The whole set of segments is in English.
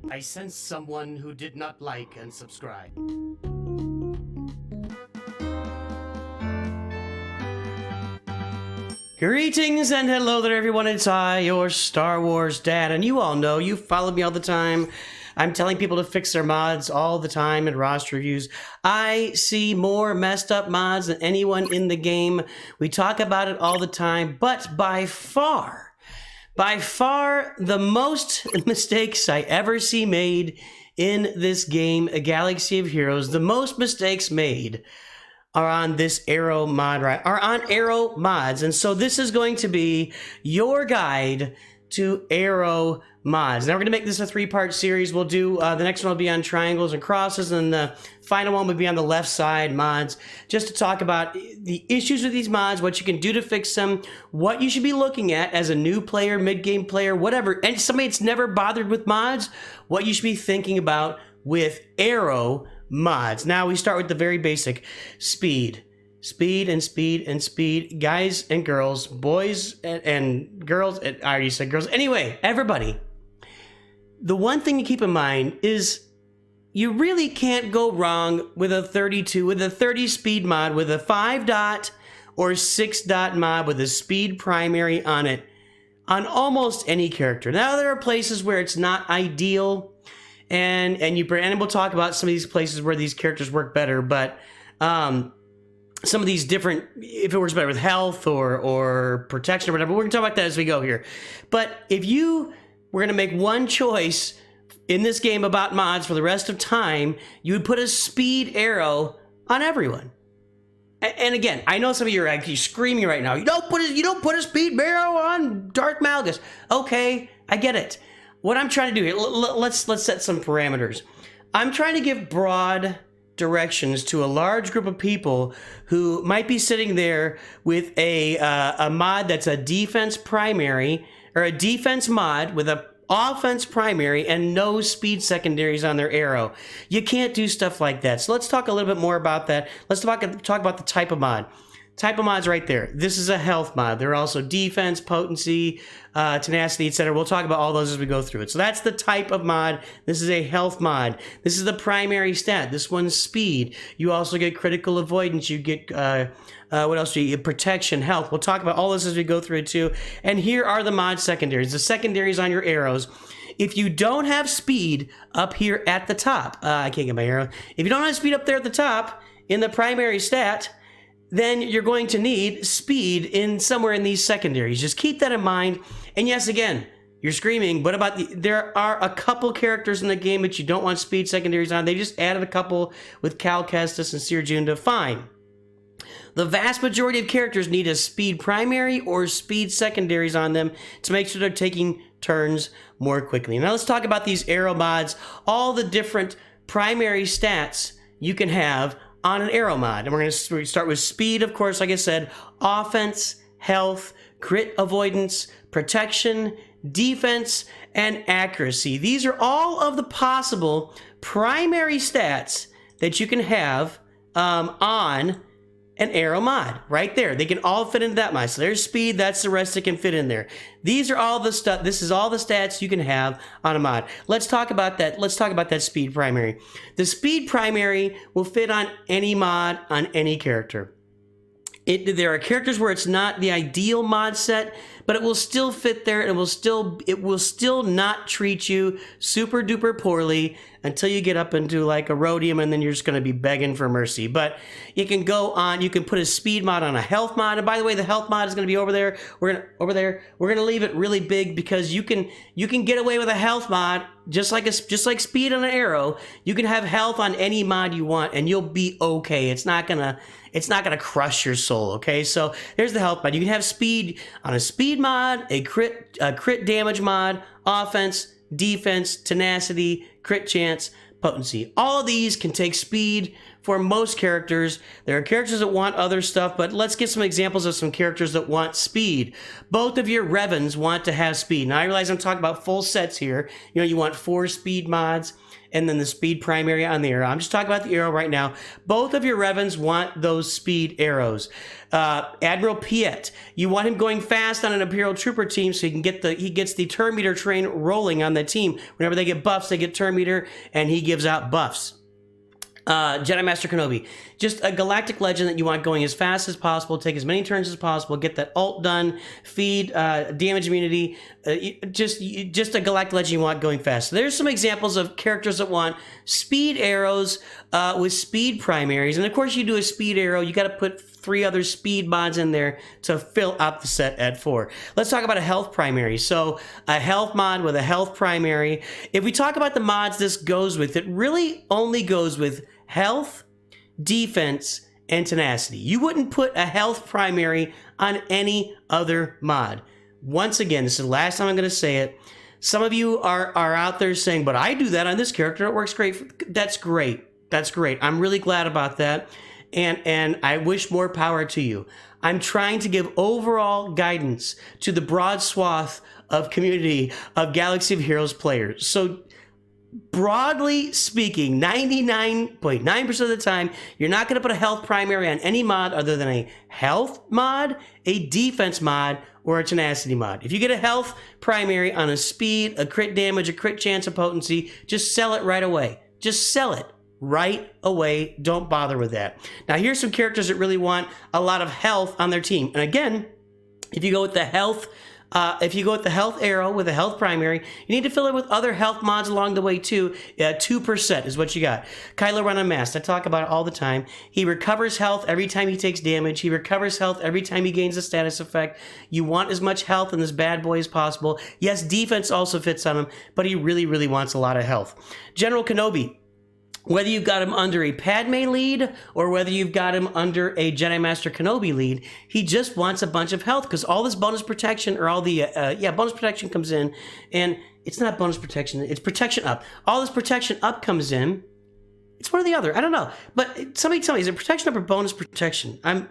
I sense someone who did not like and subscribe. Greetings and hello there everyone, it's I, your Star Wars dad, and you all know, you follow me all the time. I'm telling people to fix their mods all the time in roster reviews. I see more messed up mods than anyone in the game. We talk about it all the time, but by far the most mistakes I ever see made in this game, A Galaxy of Heroes, the most mistakes made are on this Arrow mod, right? Are on Arrow mods. And so this is going to be your guide to Arrow mods. Now we're going to make this a three-part series. We'll do, the next one will be on triangles and crosses, and the final one would be on the left side mods, just to talk about the issues with these mods, what you can do to fix them, what you should be looking at as a new player, mid-game player, whatever, and somebody that's never bothered with mods, what you should be thinking about with Arrow mods. Now we start with the very basic: speed. Speed and speed and speed. Guys and girls, boys and girls, I already said girls. Anyway, everybody, the one thing to keep in mind is you really can't go wrong with a 30 speed mod, with a 5 dot or 6 dot mod with a speed primary on it, on almost any character. Now there are places where it's not ideal, and we'll talk about some of these places where these characters work better, but some of these different, if it works better with health or protection or whatever, we're gonna talk about that as we go here. But if you were gonna make one choice in this game about mods for the rest of time, you would put a speed arrow on everyone. And again, I know some of you are actually screaming right now, you don't put a speed arrow on Darth Malgus. Okay, I get it. What I'm trying to do here, let's set some parameters. I'm trying to give broad directions to a large group of people who might be sitting there with a mod that's a defense primary, or a defense mod with a offense primary and no speed secondaries on their arrow. You can't do stuff like that. So let's talk a little bit more about that. Let's talk about the type of mod. Type of mods right there. This is a health mod. There are also defense, potency, tenacity, etc. We'll talk about all those as we go through it. So that's the type of mod. This is a health mod. This is the primary stat. This one's speed. You also get critical avoidance. You get, what else do you get? Protection, health. We'll talk about all this as we go through it too. And here are the mod secondaries. The secondaries on your arrows. If you don't have speed up here at the top, I can't get my arrow. If you don't have speed up there at the top in the primary stat, then you're going to need speed in somewhere in these secondaries. Just keep that in mind. And yes, again, you're screaming, what about there are a couple characters in the game that you don't want speed secondaries on. They just added a couple with Cal Kestis and Seer Junda. Fine. The vast majority of characters need a speed primary or speed secondaries on them to make sure they're taking turns more quickly. Now let's talk about these arrow mods, all the different primary stats you can have on an arrow mod. And we're going to start with speed, of course, like I said, offense, health, crit avoidance, protection, defense, and accuracy. These are all of the possible primary stats that you can have on an arrow mod right there. They can all fit into that mod. So there's speed, that's the rest that can fit in there. These are all the stuff, this is all the stats you can have on a mod. Let's talk about that. Let's talk about that speed primary. The speed primary will fit on any mod, on any character. There are characters where it's not the ideal mod set, but it will still fit there, and it will still not treat you super duper poorly until you get up into like a rhodium, and then you're just going to be begging for mercy. But you can go on, you can put a speed mod on a health mod, and by the way, the health mod is going to be over there. We're going to leave it really big because you can get away with a health mod just like speed on an arrow. You can have health on any mod you want, and you'll be okay. It's not gonna crush your soul. Okay, so there's the health mod. You can have speed on a speed mod, a crit damage mod, offense, defense, tenacity, crit chance, potency. All of these can take speed for most characters. There are characters that want other stuff, but let's get some examples of some characters that want speed. Both of your Revens want to have speed. Now, I realize I'm talking about full sets here. You know, you want 4 speed mods and then the speed primary on the arrow. I'm just talking about the arrow right now. Both of your Revens want those speed arrows. Admiral Piet, you want him going fast on an Imperial Trooper team so he gets the turn meter train rolling on the team. Whenever they get buffs, they get turn meter, and he gives out buffs. Jedi Master Kenobi, just a galactic legend that you want going as fast as possible, take as many turns as possible, get that ult done, feed, damage immunity, just a galactic legend you want going fast. So there's some examples of characters that want speed arrows with speed primaries, and of course you do a speed arrow, you got to put 3 other speed mods in there to fill out the set at 4. Let's talk about a health primary. So a health mod with a health primary. If we talk about the mods this goes with, it really only goes with health, defense, and tenacity. You wouldn't put a health primary on any other mod. Once again, this is the last time I'm going to say it. Some of you are out there saying, but I do that on this character. It works great. That's great. That's great. I'm really glad about that. And I wish more power to you. I'm trying to give overall guidance to the broad swath of community of Galaxy of Heroes players. So broadly speaking, 99.9% of the time, you're not going to put a health primary on any mod other than a health mod, a defense mod, or a tenacity mod. If you get a health primary on a speed, a crit damage, a crit chance, a potency, just sell it right away. Just sell it right away. Don't bother with that. Now, here's some characters that really want a lot of health on their team. And again, if you go with the health arrow with a health primary, you need to fill it with other health mods along the way too. 2% is what you got. Kylo Ren Unmasked, I talk about it all the time. He recovers health every time he takes damage. He recovers health every time he gains a status effect. You want as much health in this bad boy as possible. Yes, defense also fits on him, but he really, really wants a lot of health. General Kenobi, whether you've got him under a Padme lead or whether you've got him under a Jedi Master Kenobi lead, he just wants a bunch of health because all this bonus protection or all the, bonus protection comes in, and it's not bonus protection, it's protection up. All this protection up comes in. It's one or the other. I don't know. But somebody tell me, is it protection up or bonus protection? I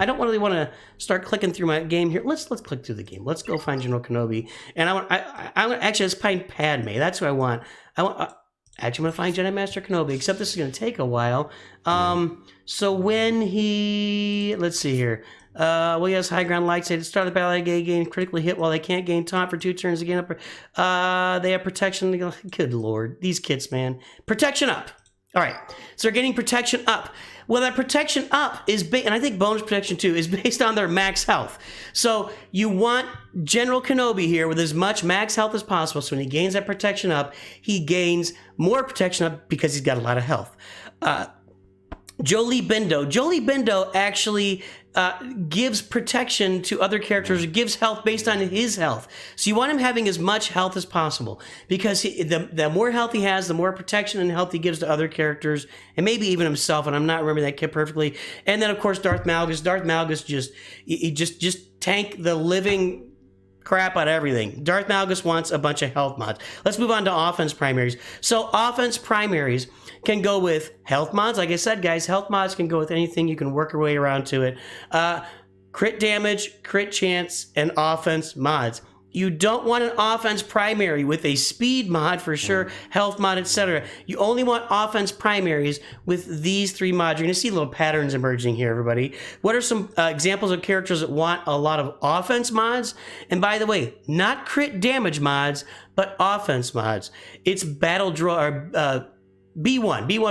don't really want to start clicking through my game here. Let's click through the game. Let's go find General Kenobi. And I want actually, let's find Padme. That's what I want. Actually, I'm going to find Jedi Master Kenobi, except this is going to take a while. So when let's see here. He has high ground lights. At the start of the battle, they gain critically hit while they can't gain taunt for 2 turns again. They have protection. Good Lord. These kids, man. Protection up. All right. So they're getting protection up. Well, that protection up is, and I think bonus protection too, is based on their max health. So you want General Kenobi here with as much max health as possible. So when he gains that protection up, he gains more protection up because he's got a lot of health. Jolie Bindo actually gives protection to other characters, gives health based on his health. So you want him having as much health as possible because the more health he has, the more protection and health he gives to other characters and maybe even himself. And I'm not remembering that kid perfectly. And then of course Darth Malgus. Darth Malgus just tank the living crap out of everything. Darth Malgus wants a bunch of health mods. Let's move on to offense primaries. So offense primaries can go with health mods. Like I said, guys, health mods can go with anything. You can work your way around to it. Crit damage, crit chance, and offense mods. You don't want an offense primary with a speed mod for sure, health mod, etc. You only want offense primaries with these 3 mods. You're going to see little patterns emerging here, everybody. What are some examples of characters that want a lot of offense mods? And by the way, not crit damage mods, but offense mods. It's battle B1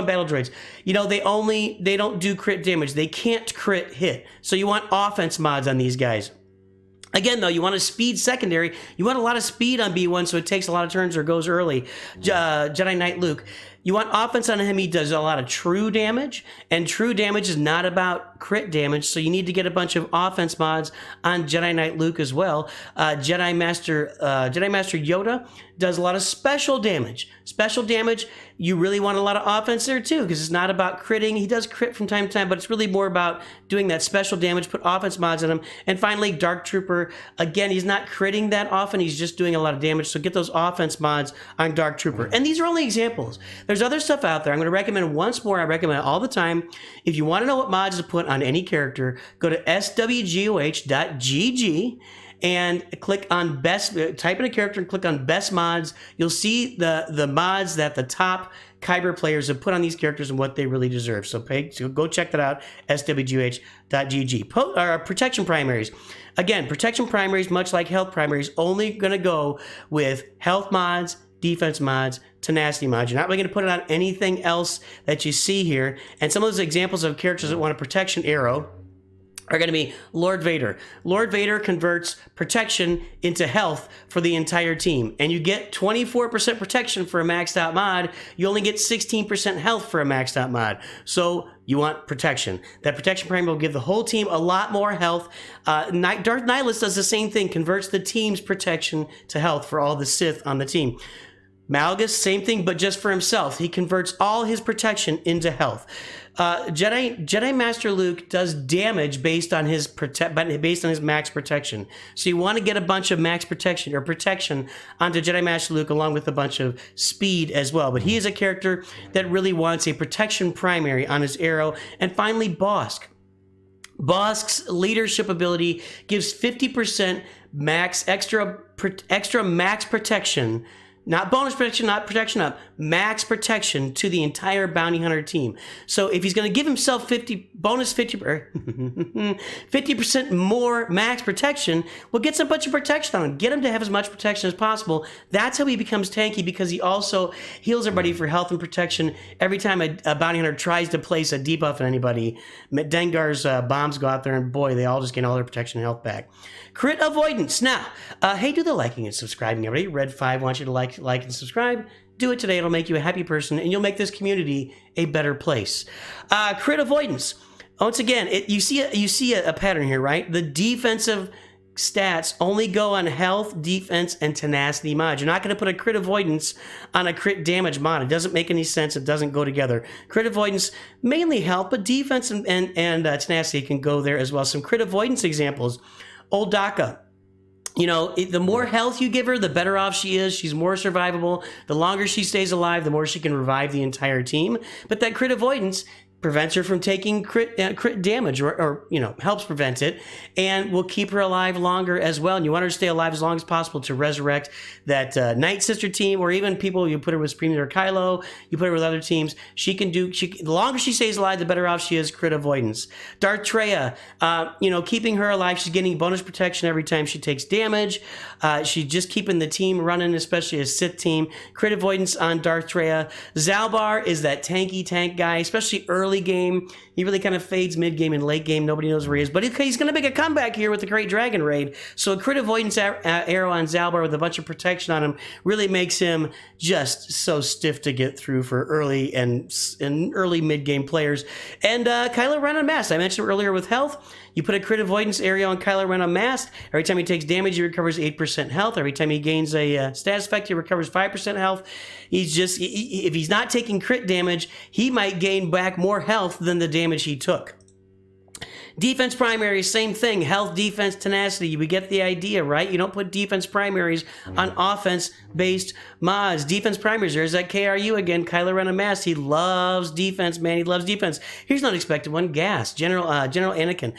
battle droids. You know, they don't do crit damage. They can't crit hit. So you want offense mods on these guys. Again, though, you want a speed secondary. You want a lot of speed on B1, so it takes a lot of turns or goes early. Jedi Knight Luke. You want offense on him. He does a lot of true damage, and true damage is not about crit damage, so you need to get a bunch of offense mods on Jedi Knight Luke as well. Jedi Master Yoda does a lot of special damage. Special damage, you really want a lot of offense there too, because it's not about critting. He does crit from time to time, but it's really more about doing that special damage, put offense mods on him. And finally, Dark Trooper. Again, he's not critting that often. He's just doing a lot of damage, so get those offense mods on Dark Trooper. And these are only examples. There's there's other stuff out there. I'm going to recommend once more. I recommend it all the time. If you want to know what mods to put on any character, go to swgoh.gg and click on best, type in a character and click on best mods. You'll see the mods that the top Kyber players have put on these characters and what they really deserve. So go check that out, swgoh.gg. Protection primaries. Again, protection primaries, much like health primaries, only going to go with health mods, defense mods, tenacity mods. You're not really going to put it on anything else that you see here. And some of those examples of characters that want a protection arrow are going to be Lord Vader. Lord Vader converts protection into health for the entire team. And you get 24% protection for a maxed out mod. You only get 16% health for a maxed out mod. So you want protection. That protection primary will give the whole team a lot more health. Darth Nihilus does the same thing, converts the team's protection to health for all the Sith on the team. Malgus, same thing, but just for himself. He converts all his protection into health. Jedi Master Luke does damage based on his max protection. So you want to get a bunch of max protection or protection onto Jedi Master Luke along with a bunch of speed as well. But he is a character that really wants a protection primary on his arrow. And finally, Bosk. Bosk's leadership ability gives 50% extra max protection. Not bonus protection, not protection up, max protection to the entire bounty hunter team. So if he's going to give himself 50% more max protection, well, get some bunch of protection on him. Get him to have as much protection as possible. That's how he becomes tanky, because he also heals everybody for health and protection every time a bounty hunter tries to place a debuff on anybody. Dengar's bombs go out there, and boy, they all just gain all their protection and health back. Crit avoidance. Now, hey, do the liking and subscribing, everybody. Red 5 wants you to like and subscribe. Do it today. It'll make you a happy person, and you'll make this community a better place. Crit avoidance. Once again, you see a pattern here, right? The defensive stats only go on health, defense, and tenacity mods. You're not going to put a crit avoidance on a crit damage mod. It doesn't make any sense. It doesn't go together. Crit avoidance, mainly health, but defense and tenacity can go there as well. Some crit avoidance examples. Old Daka. You know, the more health you give her, the better off she is. She's more survivable. The longer she stays alive, the more she can revive the entire team. But that crit avoidance prevents her from taking crit damage, or helps prevent it, and will keep her alive longer as well. And you want her to stay alive as long as possible to resurrect that Night Sister team, or even people, you put her with Supreme Leader Kylo, you put her with other teams. The longer she stays alive, the better off she is. Crit avoidance. Darth Traya, keeping her alive, she's getting bonus protection every time she takes damage. She's just keeping the team running, especially a Sith team. Crit avoidance on Darth Traya. Zalbar is that tanky tank guy, especially early game. He really kind of fades mid-game and late game. Nobody knows where he is, but he's going to make a comeback here with the Great Dragon Raid. So a crit avoidance arrow on Zalbar with a bunch of protection on him really makes him just so stiff to get through for early and early mid-game players. And Kylo Ren Unmasked. I mentioned earlier with health. You put a crit avoidance area on Kylo Ren Unmasked. Every time he takes damage, he recovers 8% health. Every time he gains a status effect, he recovers 5% health. If he's not taking crit damage, he might gain back more health than the damage he took. Defense primaries, same thing. Health, defense, tenacity. We get the idea, right? You don't put defense primaries on offense-based mods. Defense primaries. There's that KRU again. Kylo Ren Unmasked. He loves defense, man. He loves defense. Here's an unexpected one. Gas. General Anakin.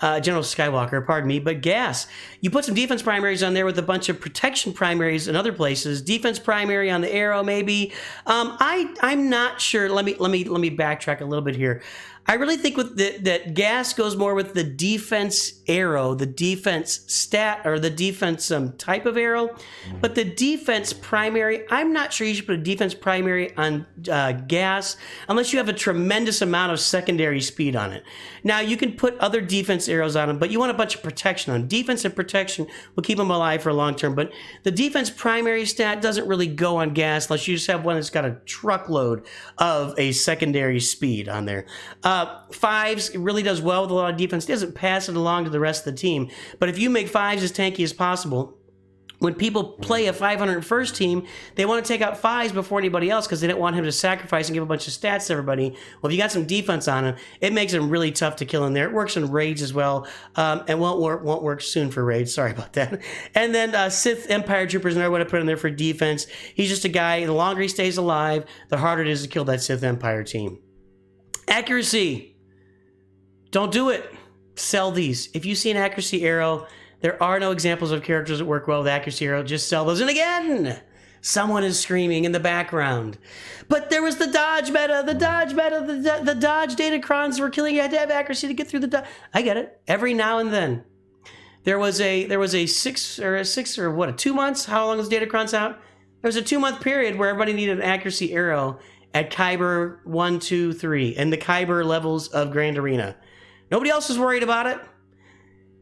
General Skywalker, pardon me, but Gas. You put some defense primaries on there with a bunch of protection primaries in other places. Defense primary on the arrow, maybe. I'm not sure. Let me backtrack a little bit here. I really think that Gas goes more with the defense arrow, the defense stat, or the defense type of arrow. But the defense primary, I'm not sure you should put a defense primary on Gas unless you have a tremendous amount of secondary speed on it. Now, you can put other defense arrows on him, but you want a bunch of protection on him. Defense and protection will keep him alive for a long term. But the defense primary stat doesn't really go on Gas unless you just have one that's got a truckload of a secondary speed on there. Fives, it really does well with a lot of defense. It doesn't pass it along to the rest of the team. But if you make Fives as tanky as possible, when people play a 501st team, they want to take out 5s before anybody else because they don't want him to sacrifice and give a bunch of stats to everybody. Well, if you got some defense on him, it makes him really tough to kill in there. It works in raids as well, and won't work soon for raids. Sorry about that. And then Sith Empire Trooper is another one to put in there for defense. He's just a guy. The longer he stays alive, the harder it is to kill that Sith Empire team. Accuracy. Don't do it. Sell these. If you see an accuracy arrow, there are no examples of characters that work well with accuracy arrow. Just sell those. And again, someone is screaming in the background. But there was the dodge meta, the dodge datacrons were killing. You had to have accuracy to get through the dodge. I get it. Every now and then. There was a 2 months. How long was datacrons out? There was a 2-month period where everybody needed an accuracy arrow at Kyber 1, 2, 3, and the Kyber levels of Grand Arena. Nobody else was worried about it.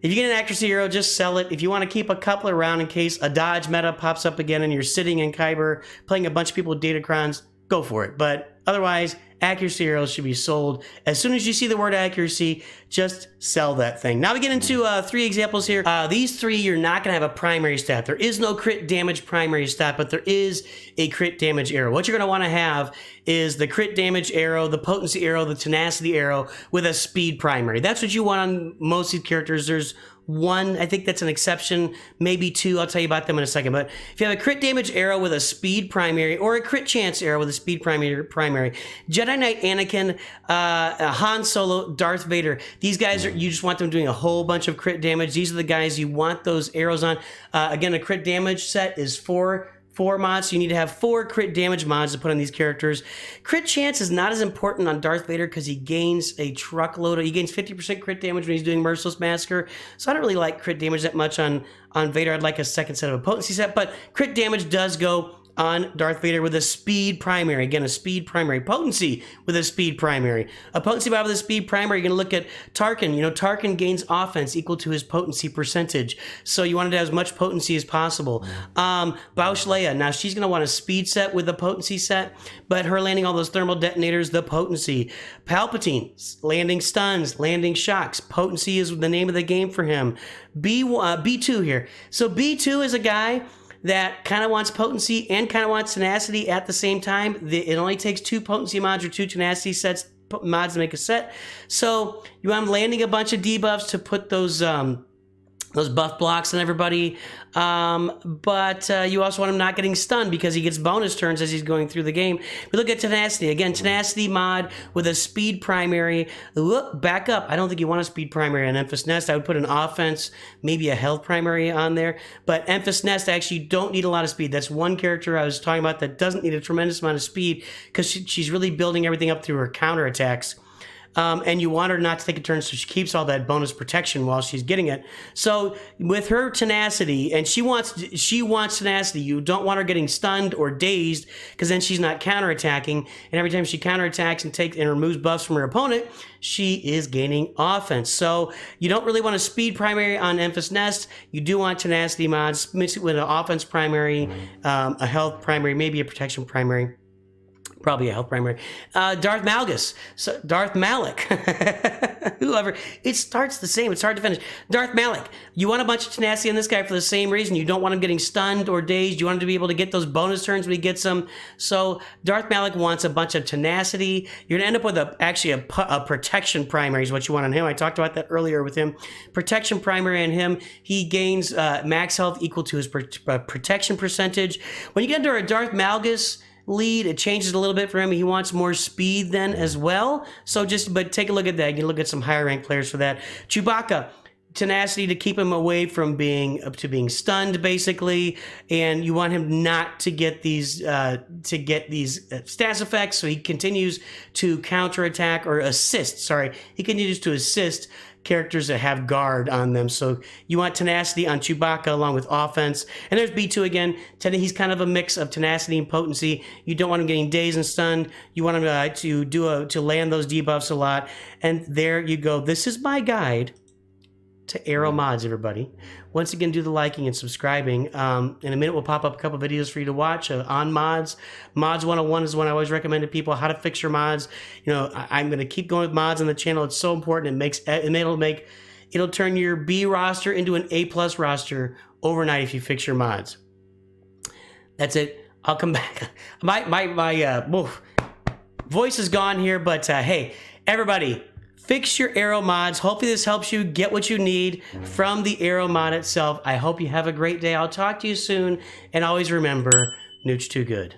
If you get an accuracy arrow, just sell it. If you want to keep a couple around in case a dodge meta pops up again and you're sitting in Kyber playing a bunch of people with datacrons, go for it. But otherwise, accuracy arrows should be sold. As soon as you see the word accuracy, just sell that thing. Now we get into 3 examples here. These 3, you're not going to have a primary stat. There is no crit damage primary stat, but there is a crit damage arrow. What you're going to want to have is the crit damage arrow, the potency arrow, the tenacity arrow with a speed primary. That's what you want on most of these characters. There's 1, I think that's an exception, maybe 2. I'll tell you about them in a second. But if you have a crit damage arrow with a speed primary or a crit chance arrow with a speed primary, Jedi Knight Anakin, Han Solo, Darth Vader, these guys you just want them doing a whole bunch of crit damage. These are the guys you want those arrows on. Again, a crit damage set is 4 mods. So you need to have 4 crit damage mods to put on these characters. Crit chance is not as important on Darth Vader because he gains a truckload. He gains 50% crit damage when he's doing Merciless Massacre. So I don't really like crit damage that much on Vader. I'd like a second set of a potency set, but crit damage does go on Darth Vader with a speed primary. Again, a speed primary. Potency with a speed primary. A potency mod with a speed primary, you're going to look at Tarkin. You know, Tarkin gains offense equal to his potency percentage. So you want to have as much potency as possible. Bausch Leia. Now, she's going to want a speed set with a potency set, but her landing all those thermal detonators, the potency. Palpatine, landing stuns, landing shocks. Potency is the name of the game for him. B2 here. So B2 is a guy that kind of wants potency and kind of wants tenacity at the same time. It only takes 2 potency mods or 2 tenacity sets mods to make a set. So you want landing a bunch of debuffs to put those buff blocks on everybody, but you also want him not getting stunned because he gets bonus turns as he's going through the game. We look at tenacity. Again, tenacity mod with a speed primary. Back up. I don't think you want a speed primary on Emphas Nest. I would put an offense, maybe a health primary on there. But Emphas Nest, actually, you don't need a lot of speed. That's one character I was talking about that doesn't need a tremendous amount of speed because she's really building everything up through her counterattacks. And you want her not to take a turn, so she keeps all that bonus protection while she's getting it. So with her tenacity, and she wants tenacity, you don't want her getting stunned or dazed, because then she's not counterattacking. And every time she counterattacks and removes buffs from her opponent, she is gaining offense. So you don't really want a speed primary on Emphas Nest. You do want tenacity mods, mix it with an offense primary, a health primary, maybe a protection primary. Probably a health primary. Darth Malgus. So Darth Malik. Whoever. It starts the same. It's hard to finish. Darth Malik. You want a bunch of tenacity on this guy for the same reason. You don't want him getting stunned or dazed. You want him to be able to get those bonus turns when he gets them. So Darth Malik wants a bunch of tenacity. You're going to end up with a protection primary is what you want on him. I talked about that earlier with him. Protection primary on him. He gains max health equal to his protection percentage. When you get into a Darth Malgus lead, it changes a little bit for him. He wants more speed then as well. So but take a look at that. You can look at some higher ranked players for that. Chewbacca, tenacity to keep him away from being stunned, basically, and you want him not to get these stats effects. So he continues to counterattack or assist. Sorry, he continues to assist characters that have guard on them. So you want tenacity on Chewbacca along with offense. And there's B2 again. He's kind of a mix of tenacity and potency. You don't want him getting dazed and stunned. You want him to land those debuffs a lot. And there you go. This is my guide to arrow mods, everybody. Once again, do the liking and subscribing. In a minute, we'll pop up a couple videos for you to watch on mods. Mods 101 is one I always recommend to people, how to fix your mods. You know, I'm going to keep going with mods on the channel. It's so important. It'll turn your B roster into an A+ roster overnight if you fix your mods. That's it. I'll come back. My voice is gone here, but hey, everybody, fix your Aero mods. Hopefully this helps you get what you need from the Aero mod itself. I hope you have a great day. I'll talk to you soon, and always remember, Nooch too good.